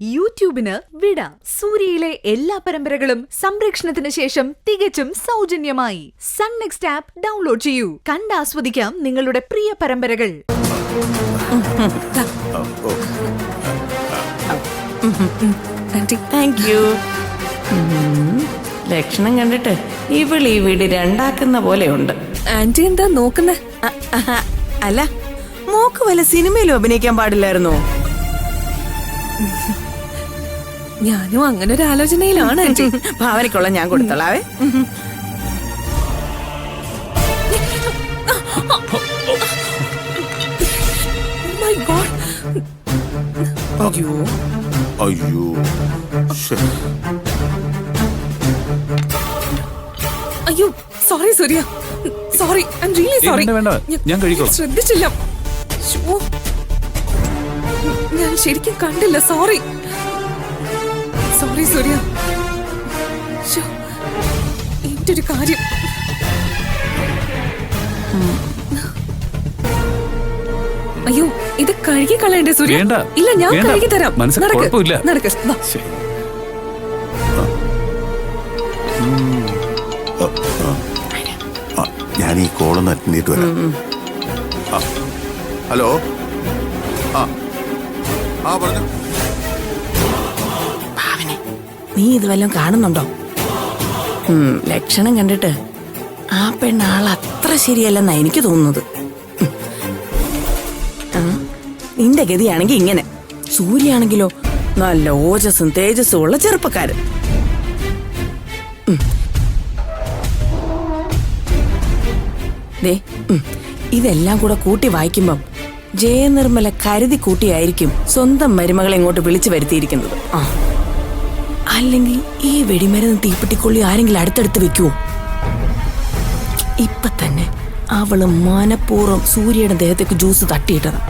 യൂട്യൂബിന് വിട. സൂര്യയിലെ എല്ലാ പരമ്പരകളും സംരക്ഷണത്തിന് ശേഷം തികച്ചും സൗജന്യമായി സൺ നെക്സ്റ്റ് ആപ്പ് ഡൗൺലോഡ് ചെയ്യൂ. കണ്ടാസ്വദിക്കാം നിങ്ങളുടെ പ്രിയ പരമ്പരകൾ. ലക്ഷണം കണ്ടിട്ട് ഇവള് ഈ വീട് രണ്ടാക്കുന്ന പോലെയുണ്ട്. ആന്റി എന്താ നോക്കുന്നേ? അല്ല, മോക്ക് വല്ല സിനിമയിലും അഭിനയിക്കാൻ പാടില്ലായിരുന്നോ? ഞാനും അങ്ങനെ ഒരു ആലോചനയിലാണ് ആന്റി. ഭാവനയ്ക്കുള്ള ഞാൻ കൊടുത്തോളാവേ. My God. അയ്യോ അയ്യോ അയ്യോ sorry Surya, sorry, I am really sorry. വേണ്ട, ഞാൻ കഴിക്കോളാം. ശ്രദ്ധിച്ചില്ല. ശ്ശോ, ഞാൻ ശരിക്കും കണ്ടില്ല. Sorry sorry Surya. ശ്ശോ, എന്റെ ഒരു കാര്യം. അയ്യോ, ഇത് കഴുകി കളയണ്ടേ സൂര്യ? വേണ്ട, ഇല്ല, ഞാൻ വേണ്ട. കഴുകി തരാം. മനസ്സിൽ നടക്ക്, കുഴപ്പമില്ല. നടക്ക്, വാ. ഞാൻ ഈ കോളൊന്ന് അറ്റൻഡ് ചെയ്തിട്ട് വരാം. ഹലോ. പറഞ്ഞു. ഭാവനെ, നീ ഇത് വല്ലതും കാണുന്നുണ്ടോ? ലക്ഷണം കണ്ടിട്ട് ആ പെണ്ണാൾ അത്ര ശരിയല്ലെന്നാ എനിക്ക് തോന്നുന്നത്. നിന്റെ ഗതിയാണെങ്കി ഇങ്ങനെ. സൂര്യാണെങ്കിലോ നല്ല ഓജസ്സും തേജസ്സും ഉള്ള ചെറുപ്പക്കാരൻ. ദേ, ഇതെല്ലാം കൂടെ കൂട്ടി വായിക്കുമ്പം ജയനിർമ്മല കരുതി കൂട്ടിയായിരിക്കും സ്വന്തം മരുമകളെ ഇങ്ങോട്ട് വിളിച്ചു വരുത്തിയിരിക്കുന്നത്. അല്ലെങ്കിൽ ഈ വെടിമരുന്ന് തീപ്പെട്ടിക്കൊള്ളി ആരെങ്കിലും അടുത്തടുത്ത് വെക്കുവോ? ഇപ്പൊ തന്നെ അവള് മനഃപൂർവ്വം സൂര്യയുടെ ദേഹത്തേക്ക് ജ്യൂസ് തട്ടിയിട്ടതാ.